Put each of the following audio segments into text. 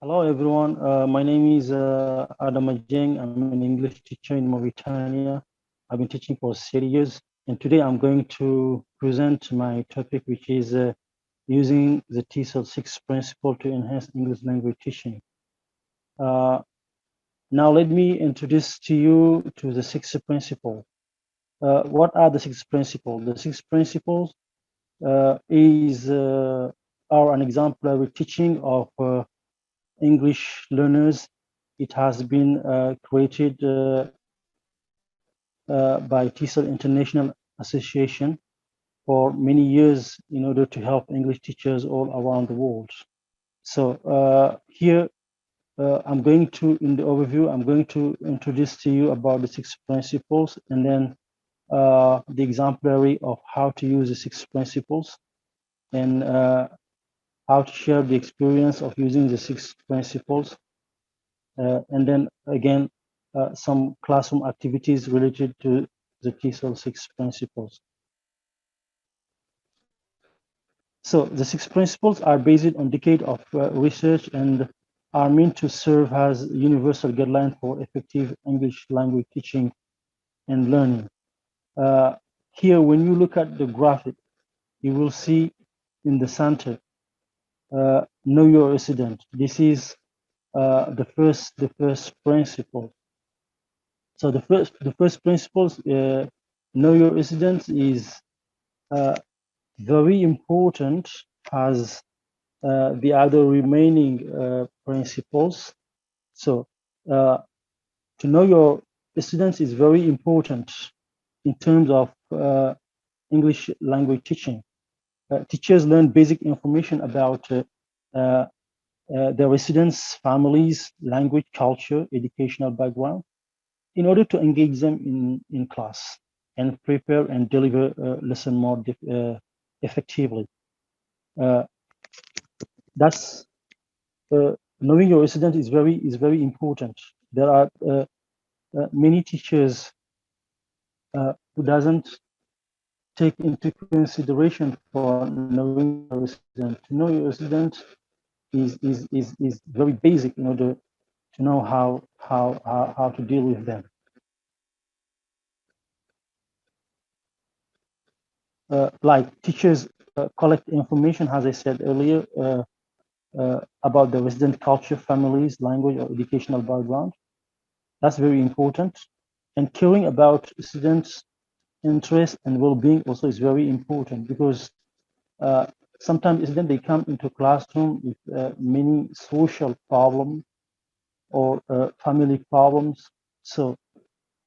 Hello, everyone. My name is Adama Dieng. I'm an English teacher in Mauritania. I've been teaching for 30 years. And today I'm going to present my topic, which is using the TESOL 6 principle to enhance English language teaching. Uh, Now, let me introduce to you to the 6 principle. What are the 6 principles? The 6 principles are an exemplary teaching of English learners. It has been created by TESOL International Association for many years in order to help English teachers all around the world. So here I'm going to, in the overview, I'm going to introduce to you about the 6 principles and then the exemplary of how to use the 6 principles and how to share the experience of using the 6 principles. And then again, some classroom activities related to the TESOL 6 principles. So the 6 principles are based on decade of research and are meant to serve as universal guideline for effective English language teaching and learning. Uh, Here, when you look at the graphic, you will see in the center, know your resident. This is the first principle. So the first principles, know your residence, is uh, very important as the other remaining principles. So to know your residence is very important in terms of English language teaching. Teachers learn basic information about their residents, families, language, culture, educational background, in order to engage them in class and prepare and deliver lesson more effectively. Uh, that's knowing your resident is very important. There are many teachers who doesn't take into consideration for knowing your resident. To know your resident is very basic in order to know how to deal with them. Like teachers collect information, as I said earlier, about the resident culture, families, language, or educational background. That's very important. And caring about students' interest and well-being also is very important because uh, sometimes students they come into classroom with many social problems or family problems. So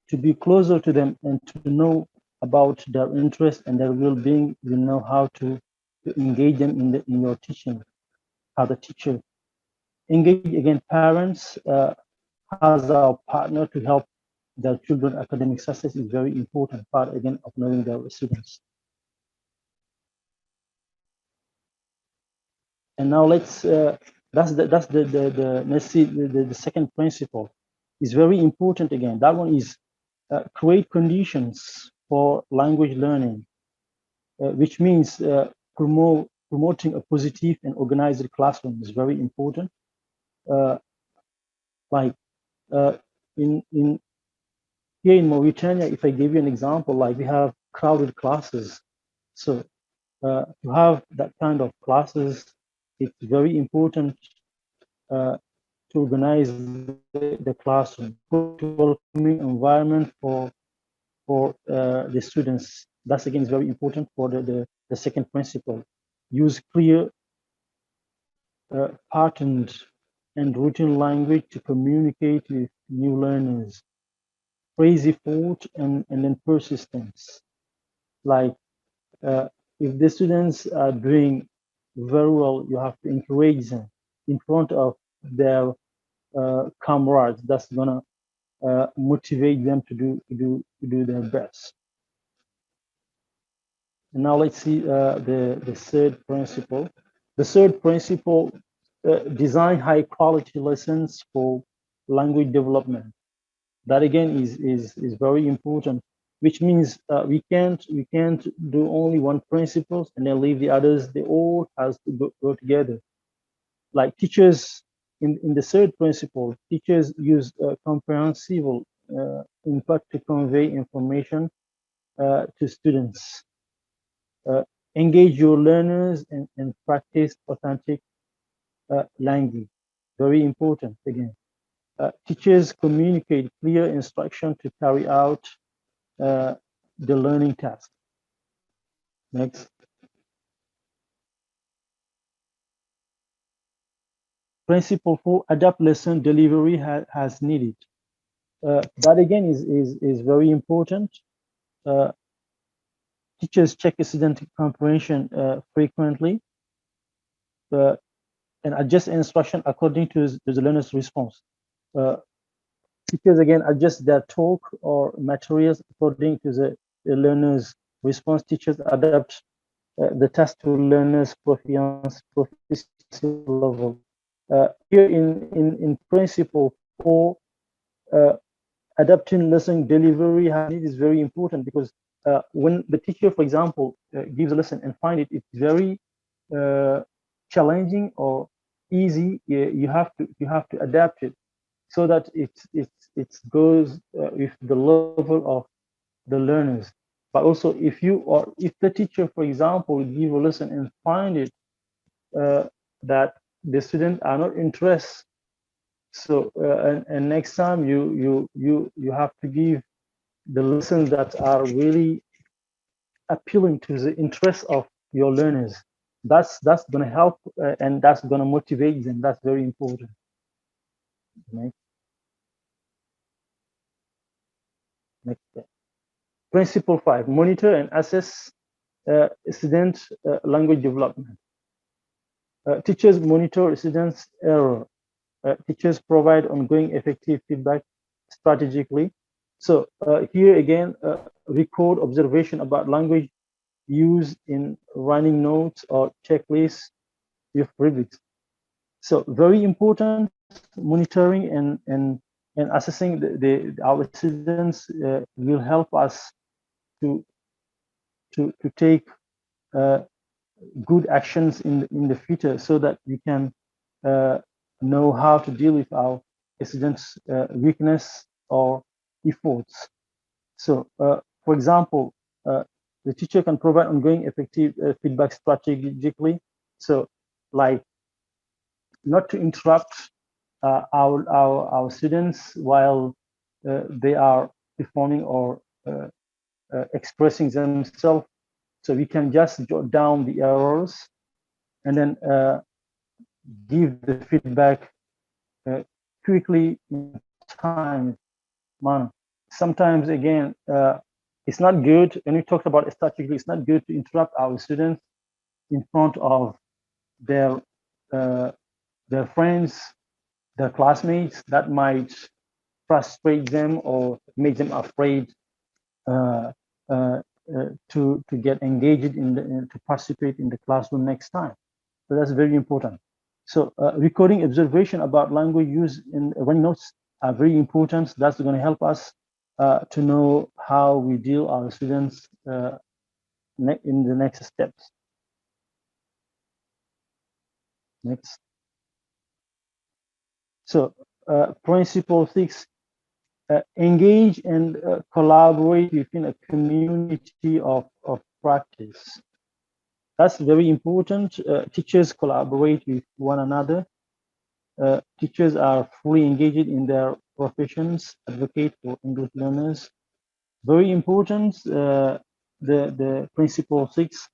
to be closer to them and to know about their interest and their well-being, you know how to engage them in your teaching as a teacher. Engage again parents as our partner to help their children academic success is very important part again of knowing their students. And now that's the let's see the second principle is very important again. That one is create conditions for language learning, which means promoting a positive and organized classroom is very important. Uh, like uh, in here in Mauritania, if I give you an example, like we have crowded classes. So to have that kind of classes, it's very important to organize the classroom, welcoming environment for the students. That's again is very important for the second principle. Use clear, patterned, and routine language to communicate with new learners. Praise effort and then persistence. Like if the students are doing very well, you have to encourage them in front of their comrades. That's gonna motivate them to do their best. And now let's see the third principle. The third principle: design high quality lessons for language development. That again is very important, which means we can't do only one principles and then leave the others. They all has to go together. Like teachers in the third principle, teachers use comprehensible input to convey information to students. Engage your learners and practice authentic language. Very important again. Teachers communicate clear instruction to carry out the learning task. Next. Principle 4, adapt lesson delivery as needed. That again is very important. Teachers check student comprehension frequently and adjust instruction according to the learner's response. Teachers again adjust their talk or materials according to the learner's response. Teachers adapt the task to learners' proficiency level. Here in principle 4, adapting lesson delivery is very important because when the teacher, for example, gives a lesson and find it's very challenging or easy, you have to adapt it so that it goes with the level of the learners. But also, if the teacher, for example, give a lesson and find it that the students are not interested, so and next time you have to give the lessons that are really appealing to the interest of your learners. That's going to help and that's going to motivate them. That's very important. Next, next step. Principle 5: monitor and assess student language development. Teachers monitor students' error. Teachers provide ongoing effective feedback strategically. So here again, record observation about language used in running notes or checklists with rubrics. So very important, monitoring and assessing our students will help us to take good actions in the future so that we can know how to deal with our students' weakness or efforts. So, for example, the teacher can provide ongoing effective feedback strategically. So, like not to interrupt our students while they are performing or expressing themselves. So we can just jot down the errors and then give the feedback quickly in time manner. Sometimes again, it's not good, and we talked about it strategically, it's not good to interrupt our students in front of their friends, their classmates. That might frustrate them or make them afraid uh, uh, to get engaged to participate in the classroom next time. So that's very important. So recording observation about language use in running notes are very important. That's going to help us to know how we deal our students in the next steps. Next. So principle 6, engage and collaborate within a community of practice. That's very important. Teachers collaborate with one another. Teachers are fully engaged in their professions, advocate for English learners. Very important, the principle 6,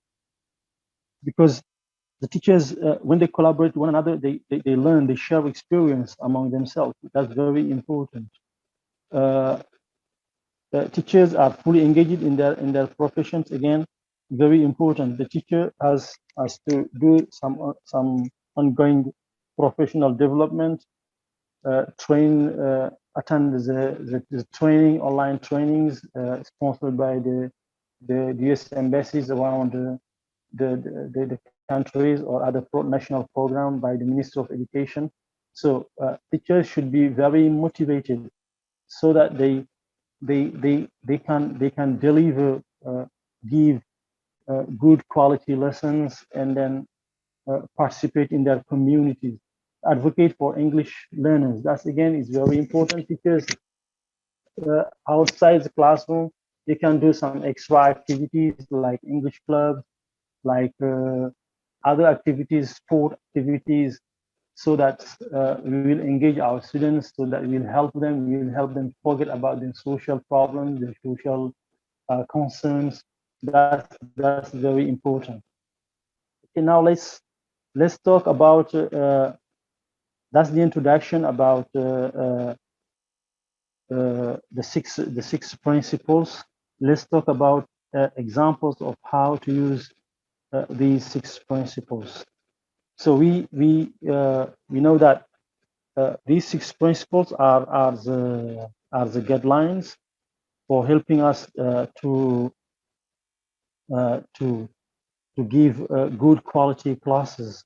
because the teachers, when they collaborate with one another, they learn, they share experience among themselves. That's very important. Teachers are fully engaged in their professions. Again, very important. The teacher has to do some ongoing professional development, attend the training, online trainings sponsored by the US embassies around the countries, or other national program by the Ministry of Education. So teachers should be very motivated so that they can deliver, give good quality lessons, and then participate in their communities. advocate for English learners. That's again is very important because outside the classroom, you can do some extra activities like English clubs, like other activities, sport activities, so that we will engage our students, so that we will help them. We will help them forget about their social problems, their social concerns. That's very important. Okay, now let's talk about that's the introduction about the six principles. Let's talk about examples of how to use these six principles. So we know that these six principles are the guidelines for helping us to give good quality classes.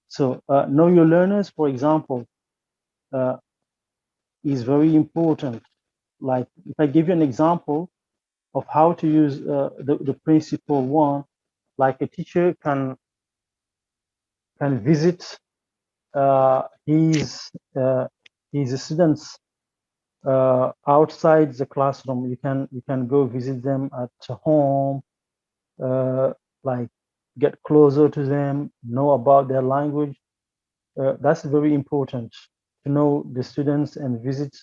So know your learners, for example, uh, is very important. Like if I give you an example of how to use the principle one, like a teacher can visit his students outside the classroom. You can go visit them at home, like get closer to them, know about their language. That's very important to know the students and visit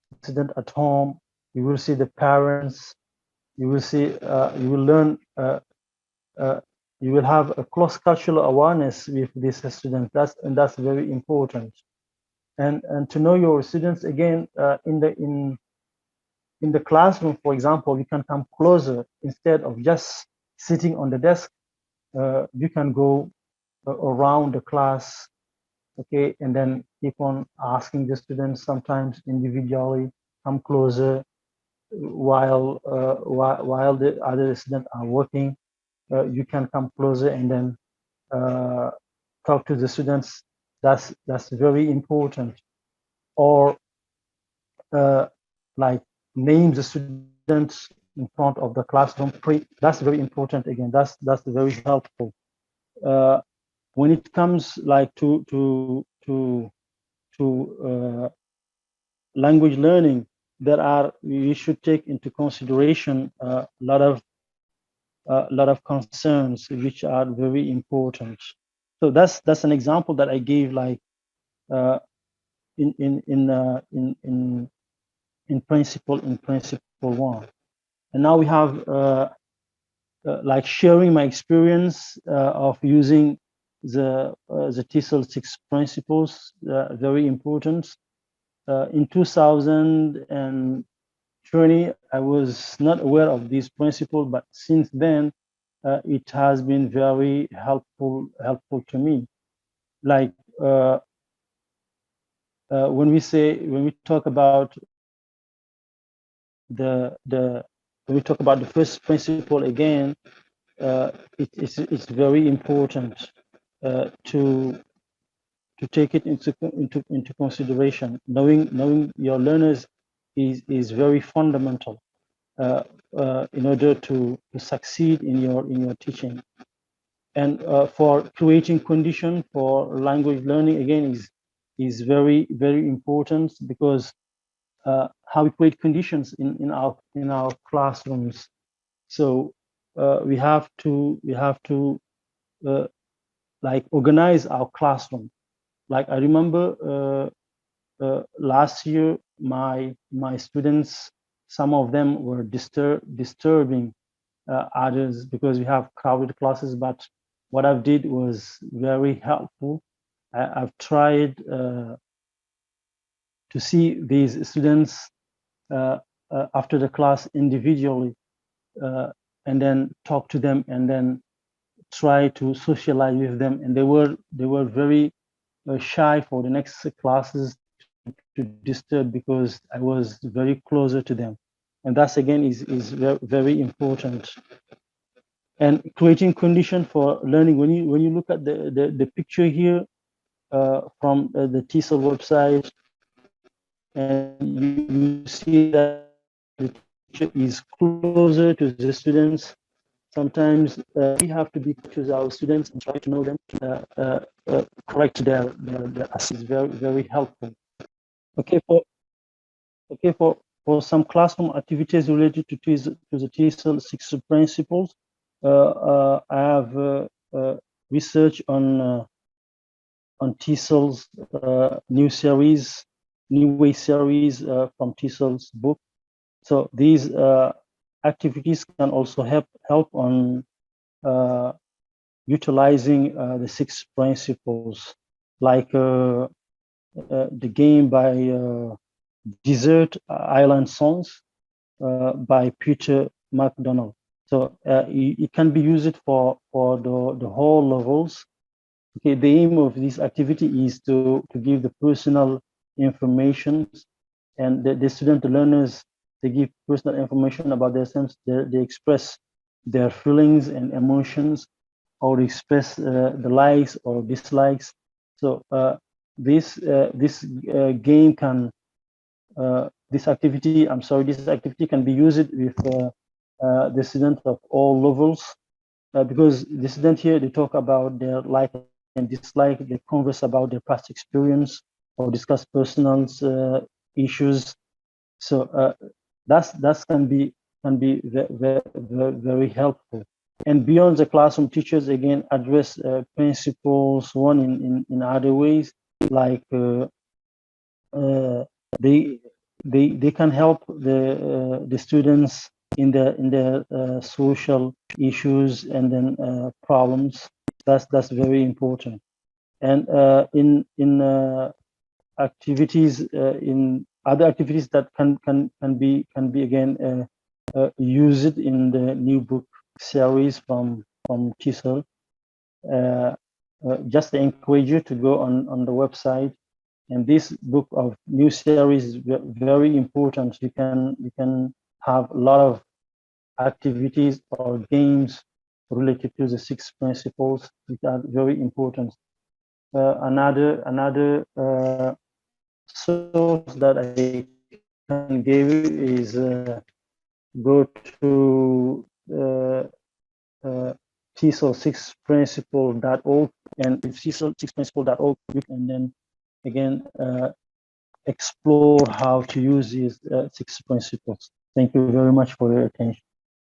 the student at home. You will see the parents. You will see. You will learn. Uh, you will have a close cultural awareness with these students. That's very important. And to know your students again in the classroom, for example, you can come closer instead of just sitting on the desk. You can go around the class, okay, and then keep on asking the students sometimes individually, come closer while the other students are working. You can come closer and then talk to the students. That's very important. Or like name the students in front of the classroom. That's very important. Again, that's very helpful. Uh, when it comes like to language learning, you should take into consideration a lot of concerns which are very important. So that's an example that I gave, like uh, in principle one. And now we have like sharing my experience of using the TESOL 6 principles, very important. In 2020, I was not aware of these principles, but since then, it has been very helpful to me. Like when we talk about when we talk about the first principle again, it's very important to take it into consideration. Knowing your learners is very fundamental in order to succeed in your teaching. And for creating condition for language learning again is very important, because how we create conditions in our classrooms. So we have to uh, like organize our classroom. Like I remember last year, my students, some of them were disturbing others because we have crowded classes. But what I've did was very helpful. I've tried to see these students after the class individually, uh, and then talk to them, and then try to socialize with them. And they were very shy for the next classes to disturb, because I was very closer to them. And that's again is very important. And creating condition for learning. When you look at the picture here from the TESOL website, and you see that the teacher is closer to the students. sometimes we have to be to our students and try to know them, correct their is very helpful. Okay, for some classroom activities related to the TESOL 6 principles, I have research on TESOL's new series, New Way series from TESOL's book. So these activities can also help on utilizing the 6 principles, like the game by Desert Island Songs by Peter McDonald. So it can be used for the whole levels. Okay, the aim of this activity is to give the personal information, and the student, the learners, they give personal information about themselves. They express their feelings and emotions, or express the likes or dislikes. So this game can this activity can be used with the students of all levels, because the student here, they talk about their like and dislike, they converse about their past experience or discuss personal issues. So that can be very helpful. And beyond the classroom, teachers again address principles one in other ways, like they they can help the students in the social issues and then problems. That's very important. And in activities, in other activities that can be again used in the new book series from TESOL. Just encourage you to go on the website, and this book of new series is very important. You can have a lot of activities or games related to the 6 principles, which are very important. Another source that I can give is go to TESOL6principle.org, and with TESOL6principle.org, and then again explore how to use these 6 principles. Thank you very much for your attention.